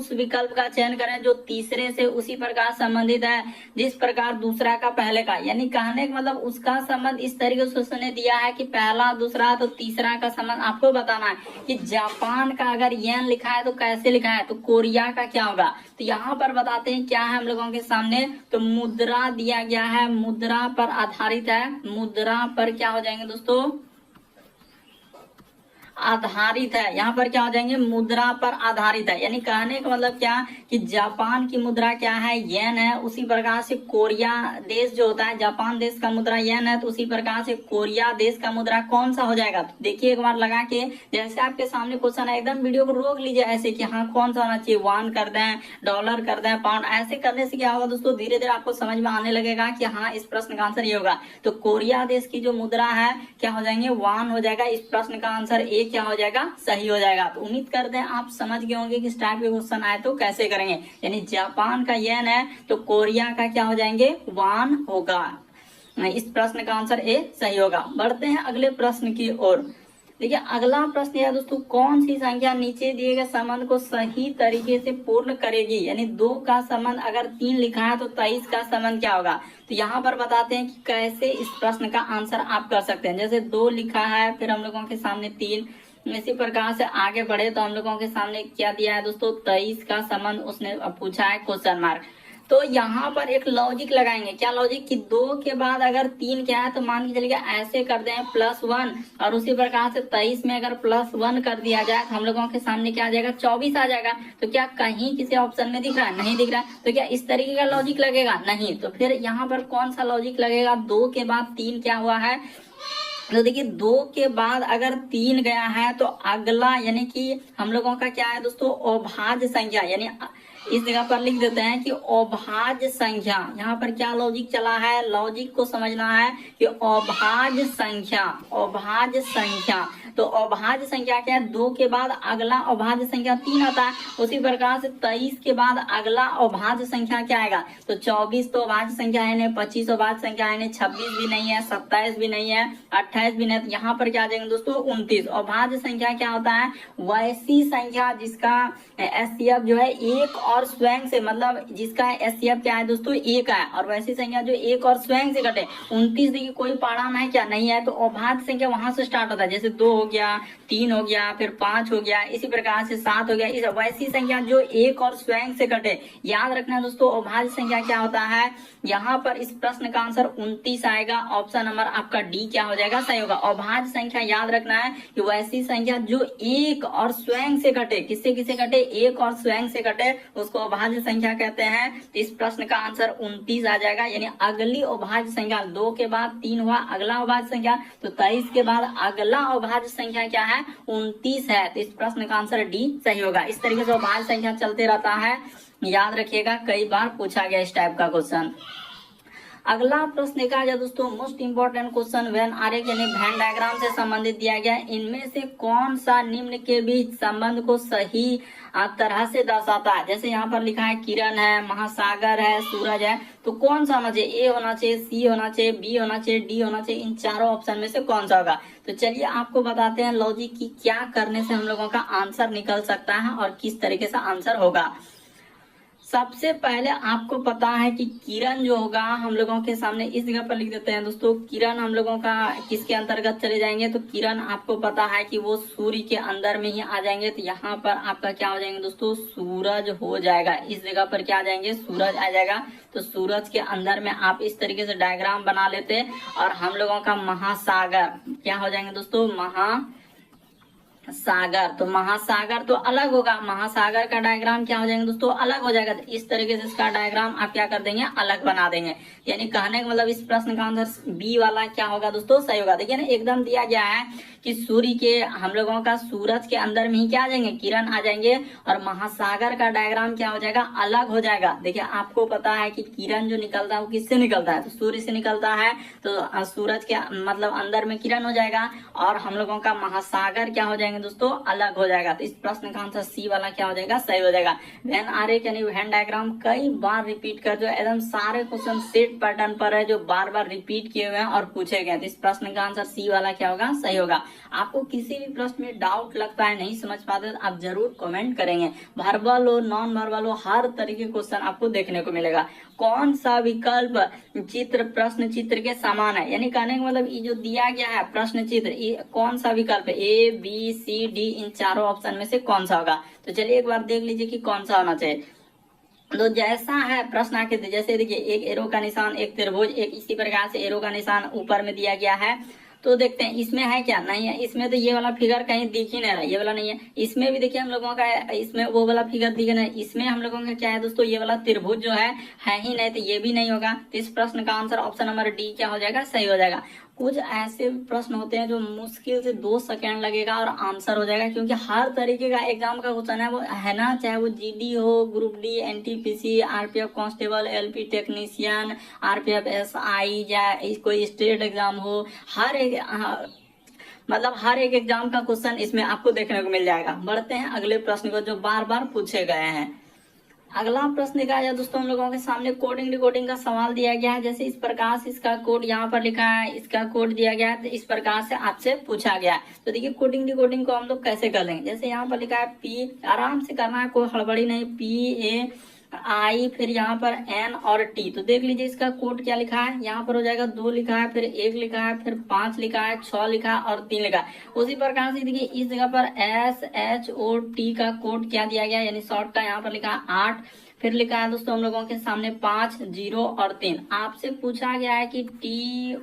उस विकल्प का चयन करें जो तीसरे से उसी प्रकार संबंधित है जिस प्रकार दूसरा का पहले का। यानी कहने का मतलब उसका संबंध इस तरीके से उसने दिया है कि पहला दूसरा तो तीसरा का संबंध आपको बताना है कि जापान का अगर येन लिखा है तो कैसे लिखा है, तो कोरिया का क्या होगा। तो यहाँ पर बताते हैं क्या है हम लोगों के सामने, तो मुद्रा दिया गया है, मुद्रा पर आधारित है, मुद्रा पर क्या हो जाएंगे दोस्तों, आधारित है। यहाँ पर क्या हो जाएंगे, मुद्रा पर आधारित है। यानी कहने का मतलब क्या कि जापान की मुद्रा क्या है, येन है। उसी प्रकार से कोरिया देश जो होता है, जापान देश का मुद्रा येन है, तो उसी प्रकार से कोरिया देश का मुद्रा कौन सा हो जाएगा। तो देखिए एक बार लगा के, जैसे आपके सामने क्वेश्चन है एकदम वीडियो को रोक लीजिए ऐसे कि हाँ कौन सा होना चाहिए, वन कर दें, डॉलर कर दें, पाउंड। ऐसे करने से क्या होगा दोस्तों, धीरे धीरे आपको समझ में आने लगेगा कि हाँ इस प्रश्न का आंसर ये होगा। तो कोरिया देश की जो मुद्रा है क्या हो जाएंगे, वन हो जाएगा। इस प्रश्न का आंसर एक क्या हो जाएगा, सही हो जाएगा। तो उम्मीद करते हैं आप समझ गए होंगे कि इस टाइप के क्वेश्चन आए तो कैसे करेंगे। यानी जापान का येन है तो कोरिया का क्या हो जाएंगे, वान होगा। इस प्रश्न का आंसर ए सही होगा। बढ़ते हैं अगले प्रश्न की ओर। देखिए अगला प्रश्न है दोस्तों, कौन सी संख्या नीचे दिए गए संबंध को सही तरीके से पूर्ण करेगी। यानी 2 का संबंध अगर 3 लिखा है तो 23 का संबंध क्या होगा। तो यहाँ पर बताते हैं कि कैसे इस प्रश्न का आंसर आप कर सकते हैं। जैसे 2 लिखा है, फिर हम लोगों के सामने 3, इसी प्रकार से आगे बढ़े तो हम लोगों के सामने क्या दिया है दोस्तों, 23 का संबंध उसने पूछा है, क्वेश्चन मार्क। तो यहाँ पर एक लॉजिक लगाएंगे। क्या लॉजिक कि 2 के बाद अगर 3 क्या है तो मान के चलिए ऐसे कर दें +1, और उसी प्रकार से 23 में अगर +1 कर दिया जाए तो हम लोगों के सामने क्या आ जाएगा, 24 आ जाएगा। तो क्या कहीं किसी ऑप्शन में दिख रहा है, नहीं दिख रहा है। तो क्या इस तरीके का लॉजिक लगेगा, नहीं। तो फिर यहाँ पर कौन सा लॉजिक लगेगा, 2 के बाद 3 क्या हुआ है। तो देखिए 2 के बाद अगर 3 गया है तो अगला यानी कि हम लोगों का क्या है दोस्तों, अभाज्य संख्या। यानी इस जगह पर लिख देते हैं कि अभाज्य संख्या। यहाँ पर क्या लॉजिक चला है, लॉजिक को समझना है कि अभाज्य संख्या, अभाज्य संख्या। तो अभाज्य संख्या क्या है, 2 के बाद अगला अभाज्य संख्या 3 आता है। उसी प्रकार से 23 के बाद अगला अभाज्य संख्या क्या आएगा, तो 24 तो अभाज्य संख्या है नहीं, 25 अभाज्य संख्या है नहीं, 26 भी नहीं है, 27 भी नहीं है, 28 भी नहीं। तो यहाँ पर क्या आ जाएंगे दोस्तों, 29। अभाज्य संख्या क्या होता है, वैसी संख्या जिसका एचसीएफ जो है एक और स्वयं से, मतलब जिसका एचसीएफ क्या है दोस्तों, 1 है, और वैसी संख्या जो 1 और स्वयं से घटे। 29 देखिए कोई पाढ़ान है क्या, नहीं है। तो अभाज्य संख्या वहां से स्टार्ट होता है, जैसे 2 हो गया, 3 हो गया, फिर 5 हो गया, इसी प्रकार से 7 हो गया। इस वैसी संख्या जो 1 और स्वयं से घटे। याद रखना दोस्तों अभाज्य संख्या क्या होता है। यहाँ पर इस प्रश्न का आंसर 29 आएगा। ऑप्शन नंबर आपका डी क्या हो जाएगा, सही होगा। अभाज्य संख्या याद रखना है कि वैसी संख्या जो 1 और स्वयं से घटे। किससे किसे घटे, 1 और स्वयं से घटे, उसको अभाज्य संख्या कहते हैं। तो इस प्रश्न का आंसर 29 आ जाएगा। यानी अगली अभाज्य संख्या, 2 के बाद 3 हुआ अगला अभाज्य संख्या, तो 23 के बाद अगला अभाज्य संख्या क्या है, 29 है। तो इस प्रश्न का आंसर डी सही होगा। इस तरीके से अभाज्य संख्या चलते रहता है, याद रखिएगा, कई बार पूछा गया इस टाइप का क्वेश्चन। अगला प्रश्न देखा जाए दोस्तों, मोस्ट इंपोर्टेंट क्वेश्चन, वेन आरेख यानी वेन डायग्राम से संबंधित दिया गया। इनमें से कौन सा निम्न के बीच संबंध को सही तरह से दर्शाता है। जैसे यहाँ पर लिखा है किरण है, महासागर है, सूरज है, तो कौन सा होना चाहिए, ए होना चाहिए, सी होना चाहिए, बी होना चाहिए, डी होना चाहिए। इन चारों ऑप्शन में से कौन सा होगा। तो चलिए आपको बताते हैं लॉजिक की क्या करने से हम लोगों का आंसर निकल सकता है और किस तरीके से आंसर होगा। सबसे पहले आपको पता है कि किरण जो होगा हम लोगों के सामने, इस जगह पर लिख देते हैं दोस्तों, किरण हम लोगों का किसके अंतर्गत चले जाएंगे, तो किरण आपको पता है कि वो सूर्य के अंदर में ही आ जाएंगे। तो यहाँ पर आपका क्या हो जाएंगे दोस्तों, सूरज हो जाएगा। इस जगह पर क्या आ जाएंगे, सूरज आ जाएगा। तो सूरज के अंदर में आप इस तरीके से डायग्राम बना लेते, और हम लोगों का महासागर क्या हो जाएंगे दोस्तों, सागर। तो महासागर तो अलग होगा, महासागर का डायग्राम क्या हो जाएंगे दोस्तों, अलग हो जाएगा। तो इस तरीके से इसका डायग्राम आप क्या कर देंगे, अलग बना देंगे। यानी कहने का मतलब इस प्रश्न का आंसर बी वाला क्या होगा दोस्तों, सही होगा। देखिए ना एकदम दिया गया है कि सूर्य के, हम लोगों का सूरज के अंदर में ही क्या आ जाएंगे, किरण आ जाएंगे, और महासागर का डायग्राम क्या हो जाएगा, अलग हो जाएगा। देखिए आपको पता है कि किरण जो निकलता है वो किससे निकलता है, तो सूर्य से निकलता है। तो सूरज के मतलब अंदर में किरण हो जाएगा, और हम लोगों का महासागर क्या हो जाएंगे दोस्तों, अलग हो जाएगा। तो इस प्रश्न का आंसर सी वाला क्या हो जाएगा, सही हो जाएगा। वेन आरेख यानी वेन डायग्राम कई बार रिपीट कर, जो एकदम सारे क्वेश्चन सेट पैटर्न पर है, जो बार बार रिपीट किए हुए हैं और पूछे गए। तो इस प्रश्न का आंसर सी वाला क्या होगा, सही होगा। आपको किसी भी प्रश्न में डाउट लगता है, नहीं समझ पाते, तो आप जरूर कमेंट करेंगे। वर्बल हो, नॉन वर्बल हो, हर तरीके के क्वेश्चन आपको देखने को मिलेगा। कौन सा विकल्प चित्र प्रश्न चित्र के समान है, यानी कहने का मतलब ये जो दिया गया है प्रश्न चित्र, ये कौन सा विकल्प है, ए बी सी डी, इन चारों ऑप्शन में से कौन सा होगा। तो चलिए एक बार देख लीजिए कि कौन सा होना चाहिए। तो जैसा है प्रश्न आकृति, जैसे देखिए एक एरो का निशान, एक त्रिभुज, एक इसी प्रकार से एरो का निशान ऊपर में दिया गया है। तो देखते हैं इसमें है क्या, नहीं है, इसमें तो ये वाला फिगर कहीं दिख ही नहीं रहा, ये वाला नहीं है। इसमें भी देखिए हम लोगों का, इसमें वो वाला फिगर दिख नहीं, इसमें हम लोगों का क्या है दोस्तों, ये वाला त्रिभुज जो है ही नहीं, तो ये भी नहीं होगा। तो इस प्रश्न का आंसर ऑप्शन नंबर डी क्या हो जाएगा, सही हो जाएगा। कुछ ऐसे प्रश्न होते हैं जो मुश्किल से 2 सेकंड लगेगा और आंसर हो जाएगा, क्योंकि हर तरीके का एग्जाम का क्वेश्चन है वो है ना, चाहे वो जीडी हो, group D, NTPC, RPF constable, LP technician, RPF SI, या कोई स्टेट एग्जाम हो, हर एक मतलब हर एक एग्जाम का क्वेश्चन इसमें आपको देखने को मिल जाएगा। बढ़ते हैं अगले प्रश्न को जो बार बार पूछे गए हैं। अगला प्रश्न दिखाया जाए दोस्तों, हम लोगों के सामने कोडिंग डिकोडिंग का सवाल दिया गया है। जैसे इस प्रकार से इसका कोड यहाँ पर लिखा है, इसका कोड दिया गया है, तो इस प्रकार से आपसे पूछा गया है। तो देखिए कोडिंग डिकोडिंग को हम लोग कैसे कर लेंगे। जैसे यहाँ पर लिखा है पी, आराम से करना है, कोई हड़बड़ी नहीं, PA I, फिर यहाँ पर N और T। तो देख लीजिए इसका कोड क्या लिखा है, यहाँ पर हो जाएगा 2 लिखा है, फिर 1 लिखा है, फिर 5 लिखा है, 6 लिखा है और 3 लिखा है। उसी प्रकार से देखिए इस जगह पर SHOT का कोड क्या दिया गया, यानी शॉर्ट का यहाँ पर लिखा है 8, फिर लिखा है दोस्तों हम लोगों के सामने 5, 0 और 3। आपसे पूछा गया है कि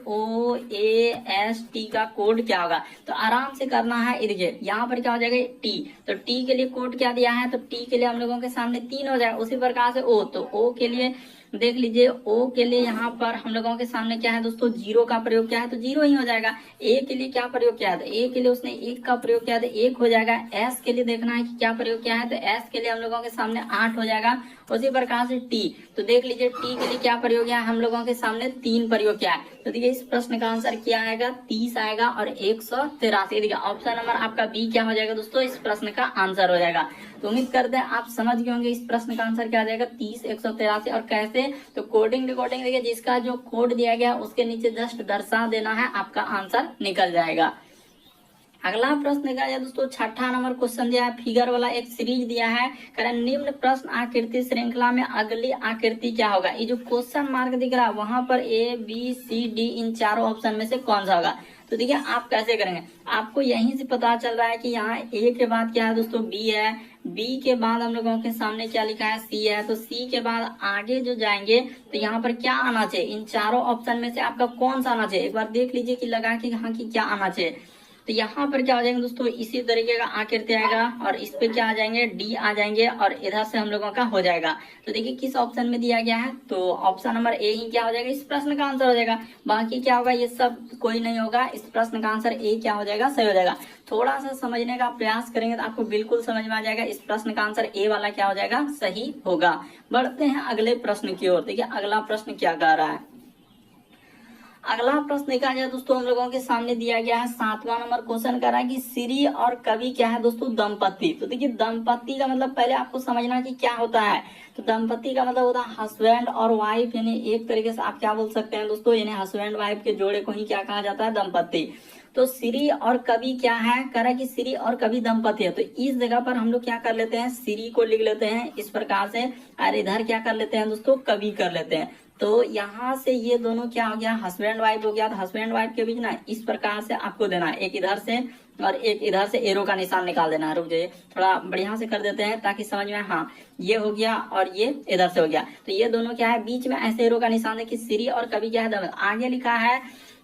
TOAST का कोड क्या होगा, तो आराम से करना है। देखिए यहाँ पर क्या हो जाएगा T, तो T के लिए कोड क्या दिया है, तो T के लिए हम लोगों के सामने 3 हो जाएगा। उसी प्रकार से O, तो O के लिए देख लीजिए, O के लिए यहाँ पर हम लोगों के सामने क्या है दोस्तों, 0 का प्रयोग क्या है, तो 0 ही हो जाएगा। A के लिए क्या प्रयोग किया है, तो A के लिए उसने 1 का प्रयोग किया, तो 1 हो जाएगा। S के लिए देखना है कि क्या प्रयोग किया है, तो S के लिए हम लोगों के सामने 8 हो जाएगा। उसी प्रकार से T, तो देख लीजिए T के लिए क्या प्रयोग किया है, हम लोगों के सामने 3 प्रयोग किया है। तो देखिए इस प्रश्न का आंसर क्या आएगा, 30 आएगा और 183। देखिए ऑप्शन नंबर आपका बी क्या हो जाएगा दोस्तों, इस प्रश्न का आंसर हो जाएगा। तो उम्मीद करते हैं आप समझ गए होंगे इस प्रश्न का आंसर क्या आ जाएगा, 30, 183। और कैसे, तो कोडिंग रिकॉर्डिंग देखिए, जिसका जो कोड दिया गया उसके नीचे जस्ट दर्शा देना है, आपका आंसर निकल जाएगा। अगला प्रश्न देखा जाए दोस्तों, 6ठा नंबर क्वेश्चन दिया है, फिगर वाला एक सीरीज दिया है। कारण निम्न प्रश्न आकृति श्रृंखला में अगली आकृति क्या होगा। ये जो क्वेश्चन मार्क दिख रहा है वहां पर ABCD इन चारों ऑप्शन में से कौन सा होगा। तो देखिए आप कैसे करेंगे, आपको यहीं से पता चल रहा है कि यहाँ A के बाद क्या है दोस्तों, B है, B के बाद हम लोगों के सामने क्या लिखा है, C है। तो C के बाद आगे जो जाएंगे तो यहाँ पर क्या आना चाहिए, इन चारों ऑप्शन में से आपका कौन सा आना चाहिए, एक बार देख लीजिए कि लगा कि यहाँ की क्या आना चाहिए। तो यहाँ पर क्या हो जाएंगे दोस्तों, इसी तरीके का आकृति आएगा और इस पे क्या आ जाएंगे, D आ जाएंगे और इधर से हम लोगों का हो जाएगा। तो देखिए किस ऑप्शन में दिया गया है, तो ऑप्शन नंबर A ही क्या हो जाएगा, इस प्रश्न का आंसर हो जाएगा। बाकी क्या होगा ये सब कोई नहीं होगा, इस प्रश्न का आंसर A क्या हो जाएगा, सही हो जाएगा। थोड़ा सा समझने का प्रयास करेंगे तो आपको बिल्कुल समझ में आ जाएगा, इस प्रश्न का आंसर A वाला क्या हो जाएगा, सही होगा। बढ़ते हैं अगले प्रश्न की ओर। देखिए अगला प्रश्न क्या कह रहा है। अगला प्रश्न देखा जाए दोस्तों, हम लोगों के सामने दिया गया है 7वां नंबर क्वेश्चन कर रहा है कि श्री और कवि क्या है दोस्तों, दंपति। तो देखिए दंपति का मतलब पहले आपको समझना कि क्या होता है। तो दंपति का मतलब होता है हस्बैंड और वाइफ, यानी एक तरीके से आप क्या बोल सकते हैं दोस्तों, यानी हस्बैंड वाइफ के जोड़े को ही क्या कहा जाता है, दंपति। तो श्री और कवि क्या है, कह रहा है कि श्री और कवि दंपति है। तो इस जगह पर हम लोग क्या कर लेते हैं, श्री को लिख लेते हैं इस प्रकार से, और इधर क्या कर लेते हैं दोस्तों, कवि कर लेते हैं। तो यहाँ से ये दोनों क्या हो गया, हस्बैंड वाइफ हो गया। तो हस्बैंड वाइफ के बीच ना इस प्रकार से आपको देना है, एक इधर से और एक इधर से एरो का निशान निकाल देना है। रुक जाइए थोड़ा बढ़िया से कर देते हैं ताकि समझ में, हाँ ये हो गया और ये इधर से हो गया। तो ये दोनों क्या है, बीच में ऐसे एरो का निशान है कि श्री और कवि क्या है, आगे लिखा है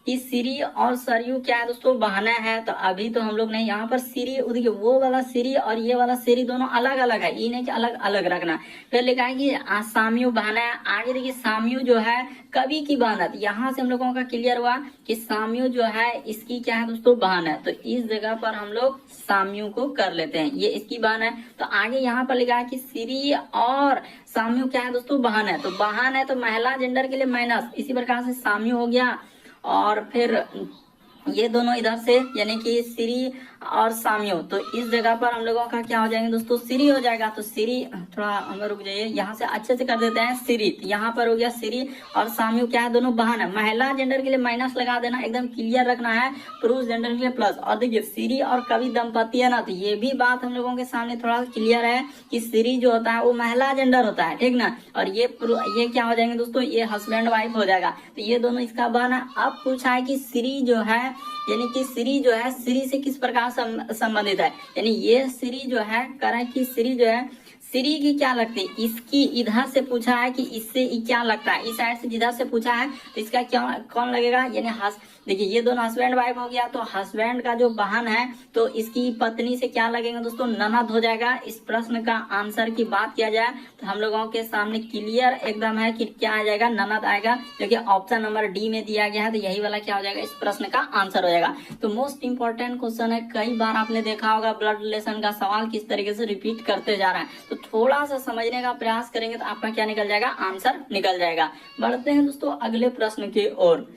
कि श्री और सरयू क्या है दोस्तों, बहना है। तो अभी तो हम लोग नहीं, यहाँ पर श्री देखिए वो वाला श्री और ये वाला श्री दोनों अलग अलग है, ये नहीं कि अलग अलग रखना। फिर लिखा है कि सामयू बहना है। आगे देखिए सामयू जो है कवि की बहन है। यहाँ से हम लोगों का क्लियर हुआ कि सामयू जो है इसकी क्या है दोस्तों, बहन है। तो इस जगह पर हम लोग सामयू को कर लेते हैं, ये इसकी बहन है। तो आगे यहाँ पर लिखा है कि श्री और सामयू क्या है दोस्तों, बहन है। तो बहन है तो महिला जेंडर के लिए माइनस, इसी प्रकार से सामयू हो गया। और फिर ये दोनों इधर से यानी कि श्री और साम्यो। तो इस जगह पर हम लोगों का क्या हो जाएंगे दोस्तों, सिरी हो जाएगा। तो सिरी, थोड़ा हम रुक जाइए, यहाँ से अच्छे से कर देते हैं सिरी। तो यहाँ पर हो गया सिरी और साम्यो क्या है, दोनों बहन है। महिला जेंडर के लिए माइनस लगा देना, एकदम क्लियर रखना है। पुरुष जेंडर के लिए प्लस। और देखिए सिरी और कवि दंपति है ना, तो ये भी बात हम लोगों के सामने थोड़ा क्लियर है कि सिरी जो होता है वो महिला जेंडर होता है, ठीक ना। और ये क्या हो जाएंगे दोस्तों, ये हस्बैंड वाइफ हो जाएगा। तो ये दोनों इसका बहन है। अब पूछा है कि सिरी जो है, यानी कि सिरी जो है सिरी से किस प्रकार संबंधित है, यानी ये सिरी जो है कह रहा है कि सिरी जो है सिरी की क्या लगती है, इसकी इधर से पूछा है कि इससे क्या लगता है, इस साइड से जिधर से पूछा है तो इसका क्या कौन लगेगा, यानी देखिए ये दोनों हस्बैंड वाइफ हो गया। तो हस्बैंड का जो बहन है तो इसकी पत्नी से क्या लगेगा दोस्तों, ननद हो जाएगा। इस प्रश्न का आंसर की बात किया जाए तो हम लोगों के सामने क्लियर एकदम है कि क्या आ जाएगा, ननद आएगा, जो कि ऑप्शन नंबर डी में दिया गया है। तो यही वाला क्या हो जाएगा, इस प्रश्न का आंसर हो जाएगा। तो मोस्ट इंपॉर्टेंट क्वेश्चन है, कई बार आपने देखा होगा ब्लड रिलेशन का सवाल किस तरीके से रिपीट करते जा रहा है। तो थोड़ा सा समझने का प्रयास करेंगे तो आपका क्या निकल जाएगा, आंसर निकल जाएगा। बढ़ते हैं दोस्तों अगले प्रश्न की ओर।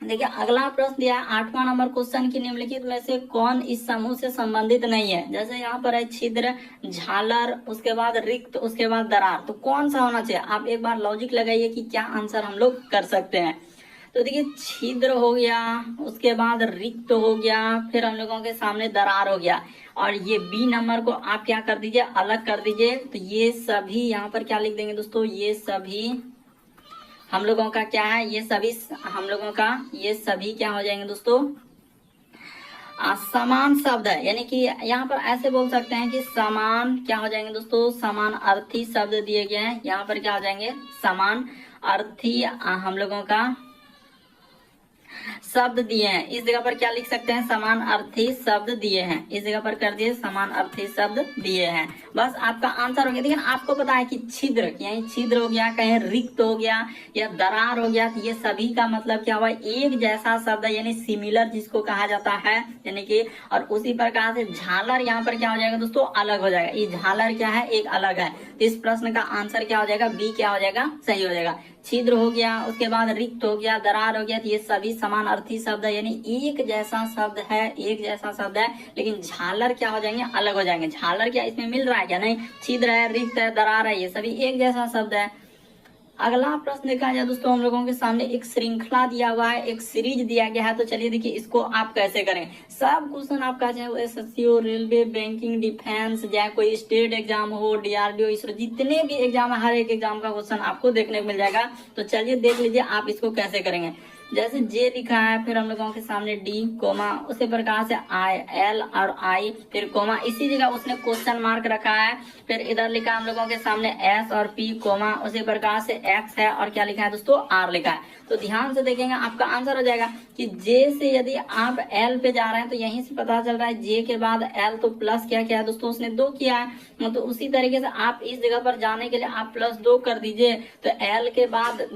देखिए अगला प्रश्न दिया है 8वां नंबर क्वेश्चन की निम्नलिखित में से कौन इस समूह से संबंधित नहीं है। जैसे यहाँ पर है छिद्र, झालर, उसके बाद रिक्त, उसके बाद दरार। तो कौन सा होना चाहिए, आप एक बार लॉजिक लगाइए कि क्या आंसर हम लोग कर सकते हैं। तो देखिए छिद्र हो गया, उसके बाद रिक्त हो गया, फिर हम लोगों के सामने दरार हो गया। और ये बी नंबर को आप क्या कर दीजिए, अलग कर दीजिए। तो ये सभी यहाँ पर क्या लिख देंगे दोस्तों, ये सभी हम लोगों का क्या है, ये सभी हम लोगों का ये सभी क्या हो जाएंगे दोस्तों, समान शब्द है। यानी कि यहाँ पर ऐसे बोल सकते हैं कि समान क्या हो जाएंगे दोस्तों, समान अर्थी शब्द दिए गए हैं। यहाँ पर क्या हो जाएंगे, समान अर्थी हम लोगों का शब्द दिए हैं। इस जगह पर क्या लिख सकते हैं, समान अर्थी शब्द दिए हैं। इस जगह पर कर दिए समान अर्थी शब्द दिए हैं, बस आपका आंसर हो गया। लेकिन आपको पता है कि छिद्र, यही छिद्र हो गया, कहीं रिक्त हो गया या दरार हो गया, तो ये सभी का मतलब क्या हुआ, एक जैसा शब्द है, यानी सिमिलर जिसको कहा जाता है, यानी कि। और उसी प्रकार से झालर यहाँ पर क्या हो जाएगा दोस्तों, अलग हो जाएगा। ये झालर क्या है, एक अलग है। तो इस प्रश्न का आंसर क्या हो जाएगा, बी क्या हो जाएगा, सही हो जाएगा। छिद्र हो गया, उसके बाद रिक्त हो गया, दरार हो गया, तो ये सभी समान अर्थी शब्द है, यानी एक जैसा शब्द है, एक जैसा शब्द है। लेकिन झालर क्या हो जाएंगे, अलग हो जाएंगे। झालर क्या इसमें मिल रहा है क्या, नहीं। छिद्र है, रिक्त है, दरार है, ये सभी एक जैसा शब्द है। अगला प्रश्न देखा जाए दोस्तों, हम लोगों के सामने एक श्रृंखला दिया हुआ है, एक सीरीज दिया गया है। तो चलिए देखिए इसको आप कैसे करें। सब क्वेश्चन आपका चाहे वो एसएससी हो, रेलवे, बैंकिंग, डिफेंस, चाहे कोई स्टेट एग्जाम हो, डीआरडीओ, इसरो, जितने भी एग्जाम है, हर एक एग्जाम का क्वेश्चन आपको देखने को मिल जाएगा। तो चलिए देख लीजिए आप इसको कैसे करेंगे। जैसे जे लिखा है, फिर हम लोगों के सामने डी, कोमा, उसी प्रकार से आई, एल और आई, फिर कोमा, इसी जगह उसने क्वेश्चन मार्क रखा है। फिर इधर लिखा हम लोगों के सामने एस और पी, कोमा, उसी प्रकार से एक्स है, और क्या लिखा है दोस्तों, आर लिखा है। तो ध्यान से देखेंगे आपका आंसर हो जाएगा कि जे से यदि आप एल पे जा रहे हैं तो यहीं से पता चल रहा है जे के बाद एल, तो प्लस क्या किया है दोस्तों, उसने 2 किया है। तो उसी तरीके से आप इस जगह पर जाने के लिए आप +2 कर दीजिए। तो एल के बाद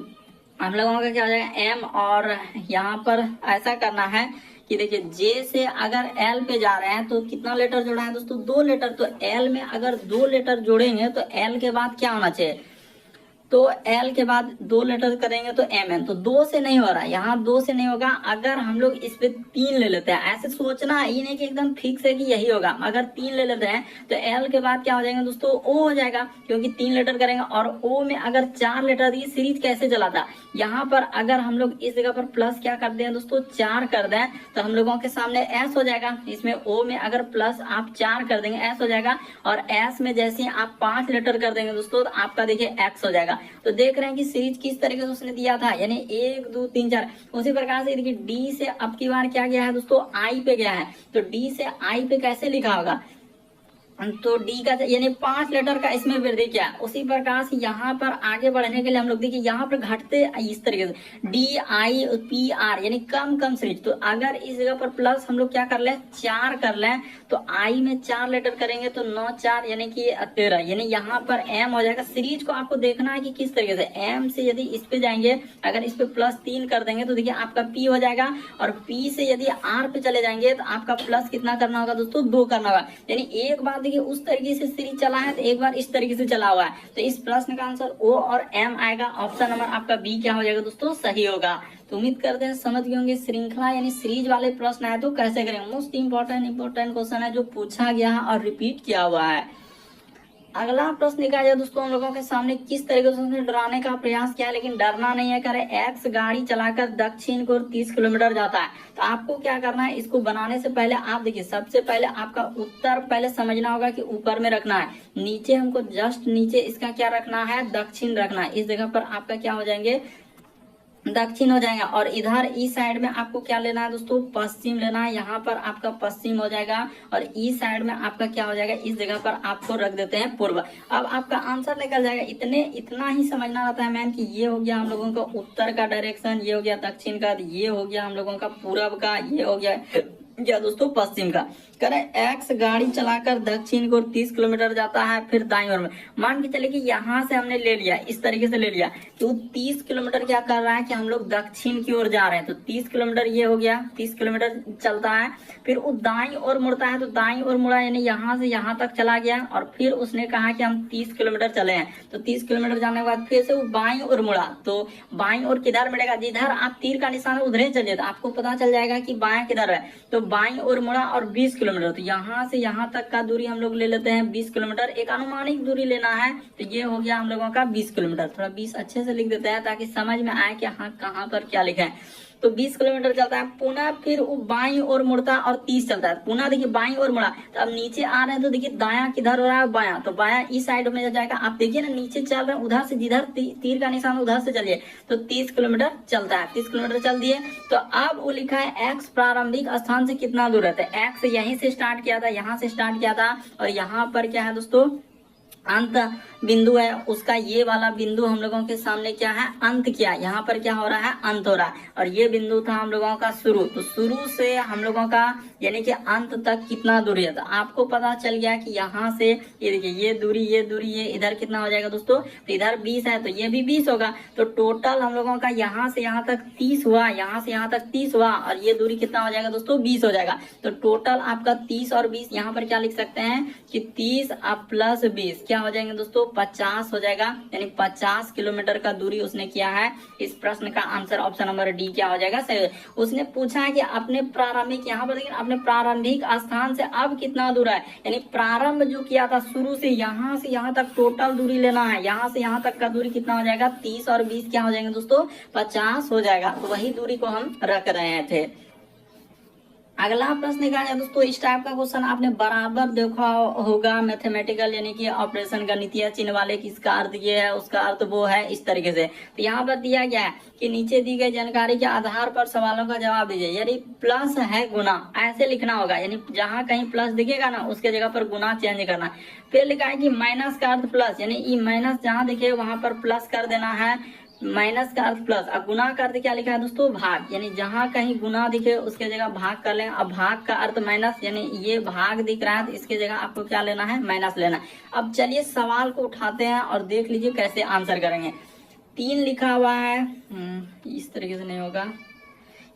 हम लोगों का क्या हो जाएगा, एम, और यहाँ पर ऐसा करना है कि देखिए जे से अगर एल पे जा रहे हैं तो कितना लेटर जोड़ा है दोस्तों, 2 लेटर। तो एल में अगर 2 लेटर जोड़ेंगे तो एल के बाद क्या होना चाहिए, तो एल के बाद 2 लेटर करेंगे तो एम एन। तो 2 से नहीं हो रहा, यहाँ 2 से नहीं होगा। अगर हम लोग इस पे 3 ले लेते हैं, ऐसे सोचना है, ये नहीं कि एकदम फिक्स है कि यही होगा। अगर 3 ले लेते हैं तो एल के बाद क्या हो जाएगा दोस्तों, ओ हो जाएगा, क्योंकि 3 लेटर करेंगे। और ओ में अगर 4 लेटर दिए, सीरीज कैसे चलाता, यहाँ पर अगर हम लोग इस जगह पर प्लस क्या कर दें दोस्तों, 4 कर दें, तो हम लोगों के सामने एस हो जाएगा। इसमें ओ में अगर प्लस आप 4 कर देंगे, एस हो जाएगा। और एस में जैसे आप 5 लेटर कर देंगे दोस्तों, तो आपका देखिए एक्स हो जाएगा। तो देख रहे हैं कि सीरीज किस तरीके से उसने दिया था, यानी 1 2 3 4। उसी प्रकार से देखिए डी से अब की बार क्या गया है दोस्तों, आई पे गया है। तो डी से आई पे कैसे लिखा होगा, तो डी का यानी 5 लेटर का इसमें वृद्धि किया। उसी प्रकार से यहाँ पर आगे बढ़ने के लिए हम लोग देखिए यहाँ पर घटते इस तरीके से डी आई पी आर, यानी कम कम सीरीज। तो अगर इस जगह पर प्लस हम लोग क्या कर लें, 4 कर लें, तो आई में 4 लेटर करेंगे तो 9 4 यानी कि 13, यानी यहाँ पर एम हो जाएगा। सीरीज को आपको देखना है कि किस तरीके से, एम से यदि इस पे जाएंगे, अगर इस पे +3 कर देंगे तो देखिए आपका पी हो जाएगा। और पी से यदि आर पे चले जाएंगे तो आपका प्लस कितना करना होगा दोस्तों, 2 करना होगा। यानी एक बात देखिए देखिए उस तरीके से सीरीज चला है, तो एक बार इस तरीके से चला हुआ है। तो इस प्रश्न का आंसर O और M आएगा। ऑप्शन नंबर आपका बी क्या हो जाएगा दोस्तों, सही होगा। तो उम्मीद करते हैं समझ गए होंगे। श्रृंखला यानी सीरीज वाले प्रश्न है तो कैसे करेंगे, मोस्ट इंपॉर्टेंट क्वेश्चन है जो पूछा गया है और रिपीट किया हुआ है। अगला प्रश्न निकाला जाए दोस्तों हम लोगों के सामने, किस तरीके से उसने डराने का प्रयास किया, लेकिन डरना नहीं है। करे एक्स गाड़ी चलाकर दक्षिण को 30 किलोमीटर जाता है। तो आपको क्या करना है, इसको बनाने से पहले आप देखिए, सबसे पहले आपका उत्तर पहले समझना होगा कि ऊपर में रखना है, नीचे हमको जस्ट नीचे इसका क्या रखना है, दक्षिण रखना है। इस जगह पर आपका क्या हो जाएंगे, दक्षिण हो जाएगा। और इधर इस साइड में आपको क्या लेना है दोस्तों, पश्चिम लेना है। यहाँ पर आपका पश्चिम हो जाएगा और इस साइड में आपका क्या हो जाएगा, इस जगह पर आपको रख देते हैं पूर्व। अब आपका आंसर निकल जाएगा। इतना ही समझना रहता है मैन कि ये हो गया हम लोगों का उत्तर का डायरेक्शन, ये हो गया दक्षिण का, ये हो गया हम लोगों का पूर्व का, ये हो गया क्या दोस्तों पश्चिम का। करें एक्स गाड़ी चलाकर दक्षिण को 30 किलोमीटर जाता है, फिर दाईं ओर में मान के चले कि यहाँ से हमने ले लिया, इस तरीके से ले लिया कि वो 30 किलोमीटर क्या कर रहा है कि हम लोग दक्षिण की ओर जा रहे हैं। तो 30 किलोमीटर ये हो गया, 30 किलोमीटर चलता है, फिर वो दाईं ओर मुड़ता है। तो दाईं ओर मुड़ा यानी यहाँ से यहाँ तक चला गया और फिर उसने कहा कि हम 30 किलोमीटर चले हैं। तो 30 किलोमीटर जाने के बाद फिर से वो बाईं ओर मुड़ा। तो बाईं ओर किधर मिलेगा, जिधर आप तीर का निशान है उधर चलिए, तो आपको पता चल जाएगा कि बायां किधर है। तो बाईं ओर मुड़ा और 20 किलोमीटर, तो यहाँ से यहाँ तक का दूरी हम लोग ले लेते हैं 20 किलोमीटर। एक अनुमानिक दूरी लेना है, तो ये हो गया हम लोगों का 20 किलोमीटर। थोड़ा 20 अच्छे से लिख देते हैं ताकि समझ में आए कि हाँ कहाँ पर क्या लिखा है। तो 20 किलोमीटर चलता है, पुनः फिर वो बाईं ओर मुड़ता है और 30 चलता है। पुनः देखिए बाईं ओर मुड़ा, तो अब नीचे आ रहे हैं तो देखिए दायां किधर हो रहा है, बायां। तो बायां इस साइड में जाएगा। आप देखिए ना नीचे चल रहे हैं, उधर से जिधर तीर का निशान उधर से चलिए। तो 30 किलोमीटर चलता है, 30 किलोमीटर चल दिए। तो अब वो लिखा है एक्स प्रारंभिक स्थान से कितना दूर है। तो एक्स यहीं से स्टार्ट किया था, यहाँ से स्टार्ट किया था, और यहाँ पर क्या है दोस्तों, अंत बिंदु है उसका। ये वाला बिंदु हम लोगों के सामने क्या है, अंत किया। यहाँ पर क्या हो रहा है, अंत हो रहा है। और ये बिंदु था हम लोगों का शुरू। तो शुरू से हम लोगों का यानी कि अंत तक कितना दूरी है। तो आपको पता चल गया कि यहाँ से ये देखिए ये दूरी, ये इधर कितना हो जाएगा दोस्तों, तो इधर 20 है, तो ये भी 20 होगा। तो टोटल हम लोगों का यहाँ से यहाँ तक 30 हुआ, यहाँ से यहाँ तक 30 हुआ, और ये दूरी कितना हो जाएगा दोस्तों, 20 हो जाएगा। तो टोटल आपका 30 और 20 यहाँ पर क्या लिख सकते हैं कि 30 प्लस 20 क्या हो जाएंगे दोस्तों, 50 हो जाएगा। यानी 50 किलोमीटर का दूरी उसने किया है। इस प्रश्न का आंसर ऑप्शन नंबर डी क्या हो जाएगा, सही। उसने पूछा है कि अपने प्रारंभिक, यहाँ पर देखिए अपने प्रारंभिक स्थान से अब कितना दूर है, यानी प्रारंभ जो किया था शुरू से यहाँ तक टोटल दूरी लेना है। यहाँ से यहाँ तक का दूरी कितना हो जाएगा, 30 और 20 क्या हो जाएंगे दोस्तों, 50 हो जाएगा। तो वही दूरी को हम रख रहे थे। अगला प्रश्न निकाला जाए दोस्तों, इस टाइप का क्वेश्चन आपने बराबर देखा होगा मैथमेटिकल यानी कि ऑपरेशन गणितीय चिन्ह वाले की, इसका अर्थ ये है उसका अर्थ वो है, इस तरीके से। तो यहाँ पर दिया गया है कि नीचे दी गई जानकारी के आधार पर सवालों का जवाब दीजिए। यदि प्लस है गुना, ऐसे लिखना होगा, यानी जहाँ कहीं प्लस दिखेगा ना उसके जगह पर गुना चेंज करना। फिर लिखा है कि माइनस का अर्थ प्लस, यानी ई माइनस जहाँ दिखे वहां पर प्लस कर देना है, माइनस का अर्थ प्लस। अब गुना का अर्थ क्या लिखा है दोस्तों, भाग, यानी जहां कहीं गुना दिखे उसके जगह भाग कर लें। अब भाग का अर्थ माइनस, यानी ये भाग दिख रहा है तो इसके जगह आपको क्या लेना है, माइनस लेना है। अब चलिए सवाल को उठाते हैं और देख लीजिए कैसे आंसर करेंगे। 3 लिखा हुआ है, इस तरीके से नहीं होगा।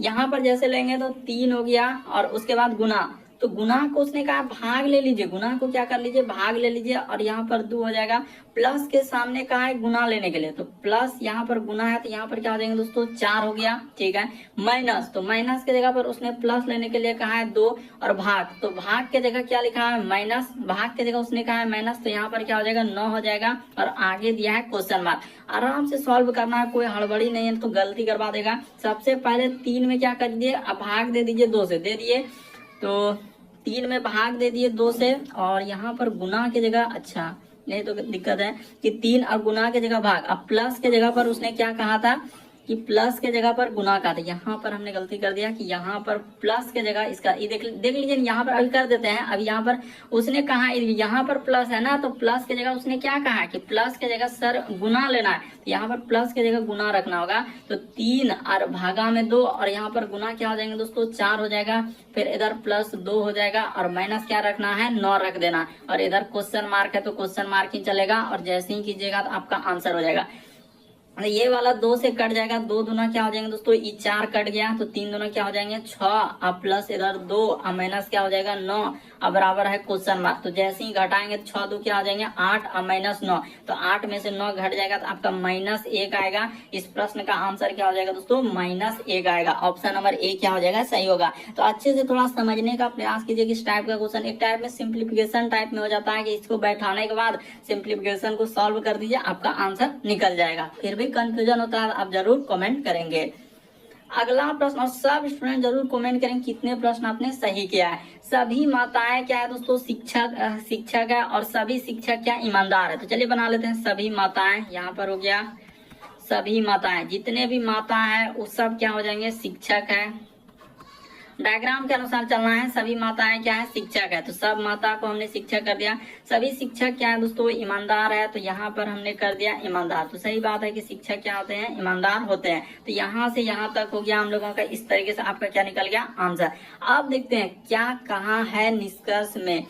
यहाँ पर जैसे लेंगे तो 3 हो गया और उसके बाद गुना, तो गुना को उसने कहा भाग ले लीजिए, गुना को क्या कर लीजिए, भाग ले लीजिए, और यहाँ पर 2 हो जाएगा। प्लस के सामने कहा है गुना लेने के लिए, तो प्लस यहाँ पर गुना है तो यहाँ पर क्या हो जाएंगे दोस्तों, 4 हो गया, ठीक है। माइनस, तो माइनस के जगह पर उसने प्लस लेने के लिए कहा है 2, और भाग, तो भाग के जगह क्या लिखा है, माइनस, भाग के जगह उसने कहा है माइनस, तो यहाँ पर क्या हो जाएगा, 9 हो जाएगा। और आगे दिया है क्वेश्चन मार्क। आराम से सॉल्व करना है, कोई हड़बड़ी नहीं है तो गलती करवा देगा। सबसे पहले 3 में क्या कर दीजिए, अब भाग दे दीजिए 2 से, दे दिए, तो 3 में भाग दे दिए 2 से, और यहाँ पर गुना की जगह, अच्छा नहीं तो दिक्कत है कि 3 और गुना की जगह भाग। अब प्लस के जगह पर उसने क्या कहा था कि प्लस के जगह पर गुना का था, यहाँ पर हमने गलती कर दिया कि यहाँ पर प्लस के जगह इसका ये देख लीजिए, यहाँ पर अभी कर देते हैं। अब यहाँ पर उसने कहा यहाँ पर प्लस है ना, तो प्लस के जगह उसने क्या कहा कि प्लस के जगह सर गुना लेना है, तो यहाँ पर प्लस के जगह गुना रखना होगा। तो 3 और भागा में 2, और यहाँ पर गुना क्या हो जाएंगे दोस्तों, 4 हो जाएगा। फिर इधर प्लस 2 हो जाएगा, और माइनस क्या रखना है, 9 रख देना, और इधर क्वेश्चन मार्क है तो क्वेश्चन मार्क ही चलेगा, और जैसे ही कीजिएगा तो आपका आंसर हो जाएगा। ये वाला 2 से कट जाएगा, 2 दूना क्या हो जाएंगे दोस्तों, ये 4 कट गया तो 3 दूना क्या हो जाएंगे 6, अब प्लस इधर 2, अब माइनस क्या हो जाएगा 9, अब बराबर है क्वेश्चन मार्क। तो जैसे ही घटाएंगे तो 6 2 क्या हो जाएंगे 8, अब माइनस 9, तो 8 में से 9 घट जाएगा तो आपका -1 आएगा। इस प्रश्न का आंसर क्या हो जाएगा दोस्तों, -1 आएगा। ऑप्शन नंबर ए क्या हो जाएगा, सही होगा। तो अच्छे से थोड़ा समझने का प्रयास कीजिए कि इस टाइप का क्वेश्चन एक टाइप में सिंप्लीफिकेशन टाइप में हो जाता है कि इसको बैठाने के बाद सिंप्लीफिकेशन को सॉल्व कर दीजिए, आपका आंसर निकल जाएगा। फिर भी कंफ्यूजन होता है आप जरूर कमेंट करेंगे। अगला प्रश्न, और सब स्टूडेंट जरूर कमेंट करें कितने प्रश्न आपने सही किया है। सभी माताएं क्या है दोस्तों, शिक्षक है, और सभी शिक्षक क्या ईमानदार है। तो चलिए बना लेते हैं, सभी माताएं, यहाँ पर हो गया सभी माताएं, जितने भी माता है वो सब क्या हो जाएंगे शिक्षक है। डायग्राम के अनुसार चलना है, सभी माताएं क्या है शिक्षक है, तो सब माता को हमने शिक्षक कर दिया। सभी शिक्षक क्या है दोस्तों, ईमानदार है, तो यहाँ पर हमने कर दिया ईमानदार। तो सही बात है कि शिक्षक क्या होते हैं, ईमानदार होते हैं। तो यहाँ से यहाँ तक हो गया हम लोगों का, इस तरीके से आपका क्या निकल गया आंसर। अब देखते हैं क्या कहा है निष्कर्ष में।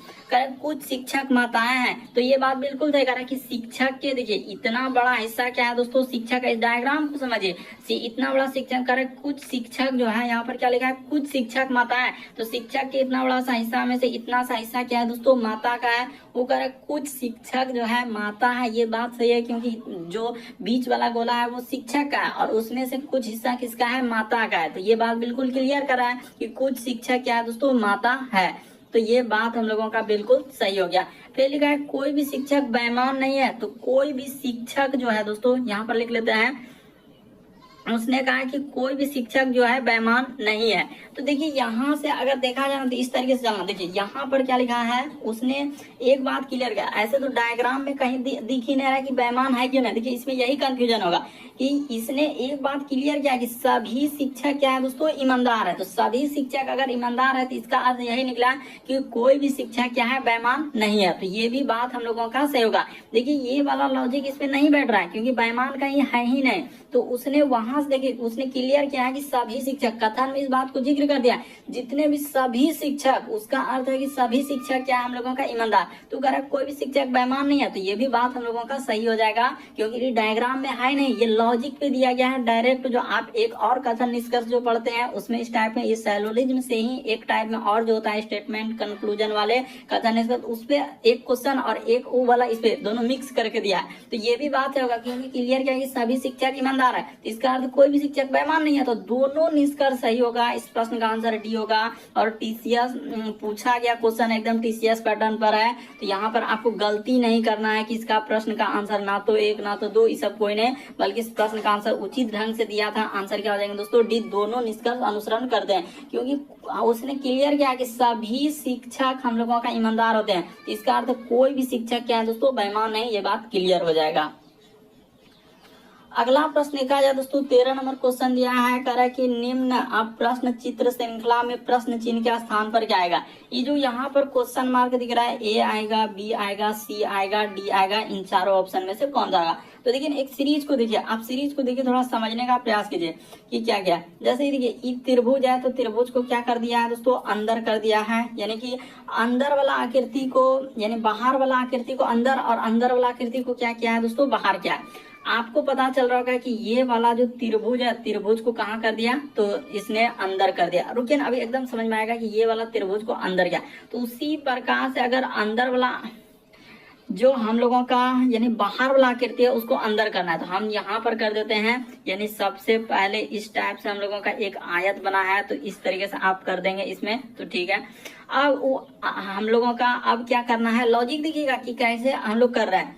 कुछ शिक्षक माताएं हैं, तो ये बात बिल्कुल तय करा कि शिक्षक के, देखिए इतना बड़ा हिस्सा क्या है दोस्तों शिक्षक है। इस डायग्राम को समझिए, इतना बड़ा शिक्षक करे, कुछ शिक्षक जो है यहाँ पर क्या लिखा है, कुछ शिक्षक माता है। तो शिक्षक के इतना बड़ा सा हिस्सा में से इतना सा हिस्सा क्या है दोस्तों, माता का है। वो कह रहा कुछ शिक्षक जो है माता है, ये बात सही है क्योंकि जो बीच वाला गोला है वो शिक्षक का है और उसमें से कुछ हिस्सा किसका है, माता का है। तो ये बात बिल्कुल क्लियर कर रहा है कि कुछ शिक्षक क्या है दोस्तों, माता है। तो ये बात हम लोगों का बिल्कुल सही हो गया। फिर लिखा है कोई भी शिक्षक बेईमान नहीं है। तो कोई भी शिक्षक जो है दोस्तों, यहाँ पर लिख लेते हैं, उसने कहा कि कोई भी शिक्षक जो है बेईमान नहीं है। तो देखिए यहाँ से अगर देखा जाए तो इस तरीके से चलना। देखिए यहाँ पर क्या लिखा है, उसने एक बात क्लियर किया, ऐसे तो डायग्राम में कहीं दिख ही नहीं रहा कि बेईमान है क्यों नहीं। देखिए इसमें यही कंफ्यूजन होगा कि इसने एक बात क्लियर किया कि सभी शिक्षक क्या है दोस्तों, ईमानदार है। तो सभी शिक्षक अगर ईमानदार है तो इसका अर्थ यही निकला कि कोई भी शिक्षक क्या है, बेईमान नहीं है। तो ये भी बात हम लोगों का सही होगा। देखिए ये वाला लॉजिक इसमें नहीं बैठ रहा है क्योंकि बेईमान कहीं है ही नहीं। तो उसने वहां से देखिए उसने क्लियर किया है कि सभी शिक्षक, कथन में इस बात को जिक्र कर दिया, जितने भी सभी शिक्षक, उसका अर्थ है कि सभी शिक्षक क्या है हम लोगों का ईमानदार। तो कह रहा है कोई भी शिक्षक बेईमान नहीं है। तो ये भी बात हम लोगों का सही हो जाएगा क्योंकि डायग्राम में है नहीं, ये लॉजिक पे दिया गया है डायरेक्ट। जो आप एक और कथन निष्कर्ष जो पढ़ते हैं उसमें इस टाइप में, ये सैलोलिज्म से ही एक टाइप में और जो होता है स्टेटमेंट कंक्लूजन वाले कथन निष्कर्ष, उस पे एक क्वेश्चन और एक वो वाला, इस पे दोनों मिक्स करके दिया है। तो ये भी बात होगा क्योंकि क्लियर किया कि सभी शिक्षक ईमानदार है, तो इसका अर्थ कोई भी शिक्षक बेईमान नहीं है। तो दोनों निष्कर्ष सही होगा। इस प्रश्न का आंसर डी होगा। और टीसीएस पूछा गया क्वेश्चन एकदम टीसीएस पैटर्न पर है, तो यहाँ पर आपको गलती नहीं करना है कि इसका प्रश्न का आंसर ना तो 1 ना तो 2, ये सब कोई नहीं, बल्कि इस प्रश्न का आंसर उचित ढंग से दिया था। आंसर क्या हो जाएंगे दोस्तों, डी। दोनों निष्कर्ष अनुसरण करते हैं क्योंकि उसने क्लियर किया कि सभी शिक्षक हम लोगों का ईमानदार होते हैं। इसका अर्थ कोई भी शिक्षक क्या है दोस्तों, बेईमान नहीं। ये बात क्लियर हो जाएगा। अगला प्रश्न देखा जाए दोस्तों, 13 नंबर क्वेश्चन दिया है, कह रहा है कि निम्न अब प्रश्न चित्र श्रृंखला में प्रश्न चिन्ह के स्थान पर क्या आएगा। ये जो यहाँ पर क्वेश्चन मार्क दिख रहा है, ए आएगा, बी आएगा, सी आएगा, डी आएगा, इन चारों ऑप्शन में से कौन सा आएगा। तो देखिए एक सीरीज को देखिए, आप सीरीज को देखिए, थोड़ा समझने का प्रयास कीजिए कि क्या क्या। जैसे ही देखिए एक त्रिभुज है, तो त्रिभुज को क्या कर दिया है दोस्तों, अंदर कर दिया है, यानी कि अंदर वाला आकृति को, यानी बाहर वाला आकृति को अंदर और अंदर वाला आकृति को क्या किया है दोस्तों, बाहर किया है। आपको पता चल रहा होगा कि ये वाला जो त्रिभुज है, त्रिभुज को कहाँ कर दिया, तो इसने अंदर कर दिया। रुकिए ना, अभी एकदम समझ में आएगा कि ये वाला त्रिभुज को अंदर किया। तो उसी प्रकार से अगर अंदर वाला जो हम लोगों का यानी बाहर वाला आकृति है उसको अंदर करना है, तो हम यहाँ पर कर देते हैं। यानी सबसे पहले इस टाइप से हम लोगों का एक आयत बना है, तो इस तरीके से आप कर देंगे इसमें, तो ठीक है। अब हम लोगों का अब क्या करना है, लॉजिक देखिएगा कि कैसे हम लोग कर रहे हैं।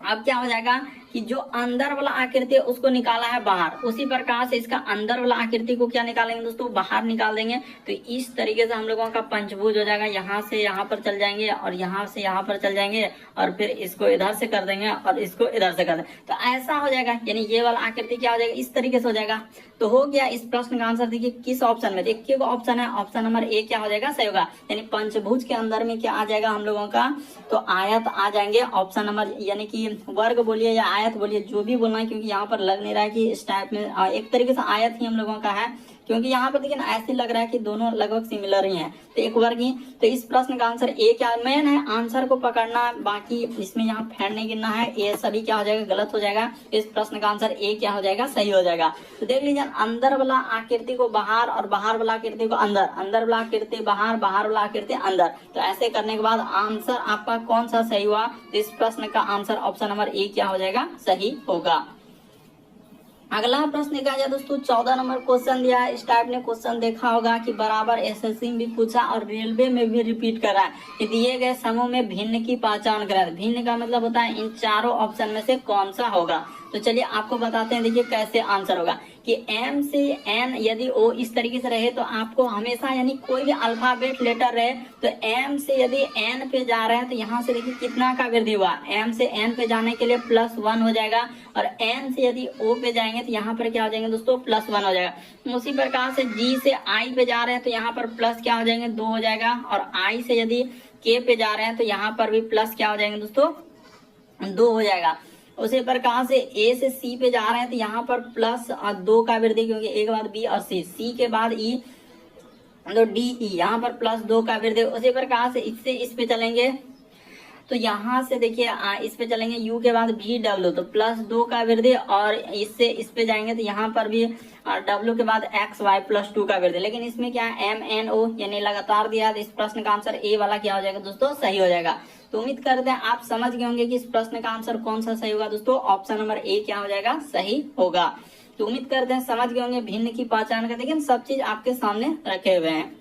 अब क्या हो जाएगा कि जो अंदर वाला आकृति है उसको निकाला है बाहर, उसी प्रकार से इसका अंदर वाला आकृति को क्या निकालेंगे दोस्तों, बाहर निकाल देंगे। तो इस तरीके से हम लोगों का पंचभुज हो जाएगा। यहाँ से यहाँ पर चल जाएंगे और यहाँ से यहाँ पर चल जाएंगे और फिर इसको इधर से कर देंगे और इसको इधर से कर देंगे। तो ऐसा हो जाएगा, यानी ये वाला आकृति क्या हो जाएगा, इस तरीके से हो जाएगा। तो हो गया इस प्रश्न का आंसर। देखिए किस ऑप्शन में, देखिए वो ऑप्शन है, ऑप्शन नंबर ए क्या हो जाएगा, सही होगा। यानी पंचभुज के अंदर में क्या आ जाएगा हम लोगों का, तो आयत आ जाएंगे। ऑप्शन नंबर यानी कि वर्ग बोलिए या आयत बोलिए, जो भी बोलना है, क्योंकि यहाँ पर लग नहीं रहा है कि इस टाइप में एक तरीके से आयत ही हम लोगों का है, क्योंकि यहाँ पर देखिए ना ऐसे लग रहा है कि दोनों लगभग सिमिलर ही हैं, तो एक वर्ग ही। तो इस प्रश्न का आंसर ए क्या मेन है, आंसर को पकड़ना, बाकी इसमें यहाँ फैंड नहीं गिनना है, ये सभी क्या हो जाएगा गलत हो जाएगा। इस प्रश्न का आंसर ए क्या हो जाएगा सही हो जाएगा। तो देख लीजिए अंदर वाला आकृति को बाहर और बाहर वाला आकृति को अंदर, अंदर वाला आकृति बाहर, बाहर वाला आकृति अंदर। तो ऐसे करने के बाद आंसर आपका कौन सा सही हुआ, तो इस प्रश्न का आंसर ऑप्शन नंबर ए क्या हो जाएगा सही होगा। अगला प्रश्न देखा जाए दोस्तों 14 नंबर क्वेश्चन दिया है। इस टाइप ने क्वेश्चन देखा होगा कि बराबर एसएससी में भी पूछा और रेलवे में भी रिपीट कर रहा है कि दिए गए समूह में भिन्न की पहचान करें। भिन्न का मतलब होता है इन चारों ऑप्शन में से कौन सा होगा। तो चलिए आपको बताते हैं, देखिए कैसे आंसर होगा कि एम से एन यदि ओ इस तरीके से रहे तो आपको हमेशा यानी कोई भी अल्फाबेट लेटर रहे तो एम से यदि एन पे जा रहे हैं तो यहाँ से देखिए कितना का वृद्धि हुआ, एम से एन पे जाने के लिए +1 हो जाएगा और एन से यदि ओ पे जाएंगे तो यहाँ पर क्या हो जाएंगे दोस्तों +1 हो जाएगा। उसी प्रकार से जी से आई पे जा रहे हैं तो यहाँ पर प्लस क्या हो जाएंगे 2 हो जाएगा और आई से यदि के पे जा रहे हैं तो यहाँ पर भी प्लस क्या हो जाएंगे दोस्तों 2 हो जाएगा। उसी प्रकार से ए से सी पे जा रहे हैं तो यहाँ पर +2 का वृद्धि, क्योंकि ए के बाद बी और सी के बाद ई तो डी ई, यहाँ पर +2 का वृद्धि। उसी प्रकार से इससे इस पे चलेंगे तो यहाँ से देखिए इस पे चलेंगे यू के बाद भी डब्ल्यू तो +2 का वृद्धि और इससे इस पे जाएंगे तो यहाँ पर भी डब्ल्यू के बाद XY +2 का वृद्धि। लेकिन इसमें क्या है MNO यानी लगातार दिया। तो इस प्रश्न का आंसर ए वाला क्या हो जाएगा दोस्तों सही हो जाएगा। तो उम्मीद करते हैं आप समझ गए होंगे कि इस प्रश्न का आंसर कौन सा सही होगा दोस्तों, ऑप्शन नंबर ए क्या हो जाएगा सही होगा। तो उम्मीद करते हैं समझ गए होंगे भिन्न की पहचान कर, लेकिन सब चीज आपके सामने रखे हुए हैं।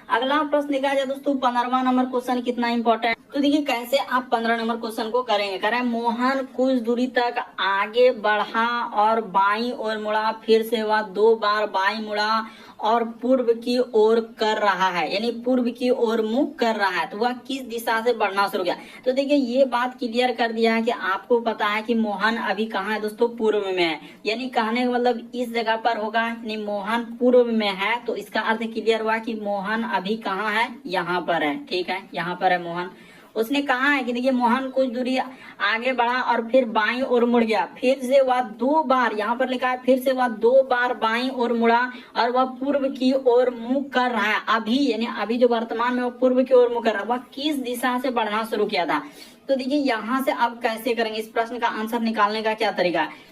अगला प्रश्न देखा जाए दोस्तों 15वां नंबर क्वेश्चन कितना इंपॉर्टेंट। तो देखिए कैसे आप 15 नंबर क्वेश्चन को करेंगे। कह रहा है मोहन कुछ दूरी तक आगे बढ़ा और बाईं ओर मुड़ा, फिर से वह 2 बार बाईं मुड़ा और पूर्व की ओर कर रहा है, यानी पूर्व की ओर मुख कर रहा है। तो वह किस दिशा से बढ़ना शुरू किया। तो देखिए ये बात क्लियर कर दिया है कि आपको पता है कि मोहन अभी कहाँ है दोस्तों पूर्व में है, यानी कहने का मतलब इस जगह पर होगा, यानी मोहन पूर्व में है। तो इसका अर्थ क्लियर हुआ कि मोहन अभी कहाँ है, यहाँ पर है। ठीक है, यहाँ पर है मोहन। उसने कहा है कि देखिए मोहन कुछ दूरी आगे बढ़ा और फिर बाईं ओर मुड़ गया, फिर से वह 2 बार, यहाँ पर लिखा है फिर से वह 2 बार बाईं ओर मुड़ा और वह पूर्व की ओर मुख कर रहा है। अभी यानी अभी जो वर्तमान में वह पूर्व की ओर मुख कर रहा है, वह किस दिशा से बढ़ना शुरू किया था। तो देखिए यहाँ से अब कैसे करेंगे, इस प्रश्न का आंसर निकालने का क्या तरीका है।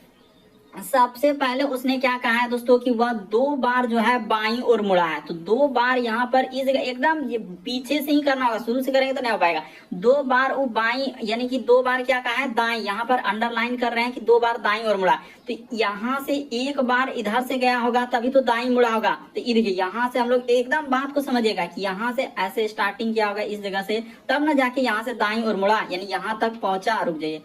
सबसे पहले उसने क्या कहा है दोस्तों कि वह 2 बार जो है बाईं ओर मुड़ा है। तो 2 बार यहाँ पर इस जगह एकदम ये पीछे से ही करना होगा, शुरू से करेंगे तो नहीं हो पाएगा। 2 बार वो बाईं यानी कि 2 बार क्या कहा है दाईं, यहाँ पर अंडरलाइन कर रहे हैं कि 2 बार दाईं ओर मुड़ा। तो यहाँ से 1 बार इधर से गया होगा तभी तो दाईं मुड़ा होगा। तो ये देखिए यहाँ से हम लोग एकदम बात को समझिएगा कि यहाँ से ऐसे स्टार्टिंग किया होगा इस जगह से, तब ना जाके यहाँ से दाईं ओर मुड़ा, यानी यहाँ तक पहुंचा। रुक जाइए,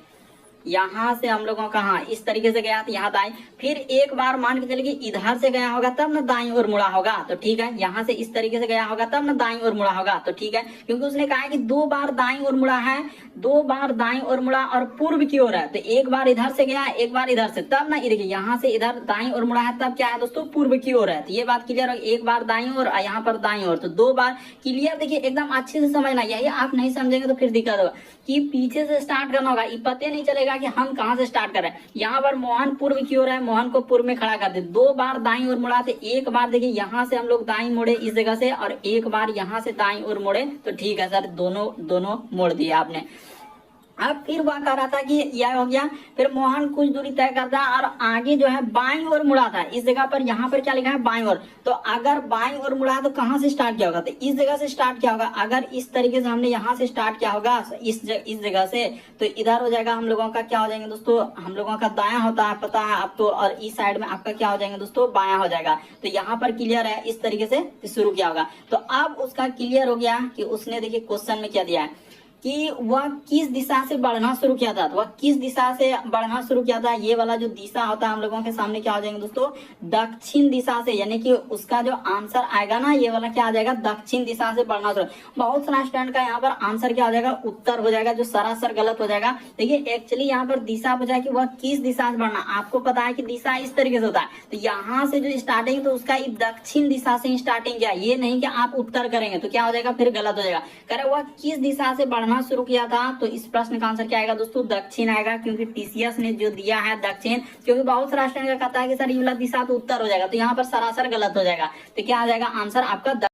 यहाँ से हम लोगों का हाँ इस तरीके से गया तो यहाँ दाईं, फिर 1 बार मान के चलिए इधर से गया होगा तब ना दाईं ओर मुड़ा होगा। तो ठीक है, यहाँ से इस तरीके से गया होगा तब ना दाईं ओर मुड़ा होगा। तो ठीक है, क्योंकि उसने कहा है कि 2 बार दाईं ओर मुड़ा है, 2 बार दाईं ओर मुड़ा और पूर्व की ओर है। तो 1 बार इधर से गया, 1 बार इधर से, तब ना देखिए यहाँ से इधर दाईं ओर मुड़ा है, तब क्या है दोस्तों पूर्व की ओर है। तो ये बात क्लियर हो, 1 बार दाईं ओर और यहाँ पर दाईं ओर, तो 2 बार क्लियर। देखिए एकदम अच्छे से समझना, यही आप नहीं समझेंगे तो फिर दिक्कत होगा कि पीछे से स्टार्ट करना होगा, ये पता नहीं चलेगा कि हम कहाँ से स्टार्ट कर रहे हैं। यहाँ पर मोहन पूर्व की ओर है, मोहन को पूर्व में खड़ा कर दे, 2 बार दाईं ओर मुड़ा, तो 1 बार देखिए यहाँ से हम लोग दाईं मुड़े इस जगह से और 1 बार यहाँ से दाईं ओर मुड़े। तो ठीक है सर, दोनों मोड़ दिए आपने। अब फिर वह कह रहा था कि यह हो गया, फिर मोहन कुछ दूरी तय करता और आगे जो है बाईं ओर मुड़ा था। इस जगह पर यहाँ पर क्या लिखा है बाईं ओर, तो अगर बाईं ओर मुड़ा तो कहाँ से स्टार्ट किया होगा, तो इस जगह से स्टार्ट किया होगा। अगर इस तरीके से हमने यहाँ से स्टार्ट किया होगा इस जगह से, तो इधर हो जाएगा हम लोगों का क्या हो जाएंगे दोस्तों, हम लोगों का दायां होता है पता है आपको, और इस साइड में आपका क्या हो जाएंगे दोस्तों बायां हो जाएगा। तो यहाँ पर क्लियर है, इस तरीके से शुरू किया होगा। तो अब उसका क्लियर हो गया कि उसने देखिए क्वेश्चन में क्या दिया है कि वह किस दिशा से बढ़ना शुरू किया था। तो वह किस दिशा से बढ़ना शुरू किया था, ये वाला जो दिशा होता है हम लोगों के सामने क्या हो जाएंगे दोस्तों दक्षिण दिशा से, यानी कि उसका जो आंसर आएगा ना ये वाला क्या आ जाएगा दक्षिण दिशा से बढ़ना शुरू। बहुत सारा स्टूडेंट का यहाँ पर आंसर क्या हो जाएगा उत्तर हो जाएगा, जो सरासर गलत हो जाएगा। देखिए एक्चुअली यहाँ पर दिशा पूछा कि वह किस दिशा से बढ़ना, आपको पता है कि दिशा इस तरीके से होता है। तो यहाँ से जो स्टार्टिंग तो उसका दक्षिण दिशा से स्टार्टिंग किया, ये नहीं कि आप उत्तर करेंगे तो क्या हो जाएगा फिर गलत हो जाएगा। कह रहे वह किस दिशा से बढ़ना कहाँ शुरू किया था? तो इस प्रश्न का आंसर क्या आएगा दोस्तों? दक्षिण आएगा, क्योंकि टीसीएस ने जो दिया है दक्षिण, क्योंकि बहुत से राष्ट्र का कहता है कि सर ये वाला दिशा तो उत्तर हो जाएगा, तो यहाँ पर सरासर गलत हो जाएगा। तो क्या आ जाएगा आंसर आपका?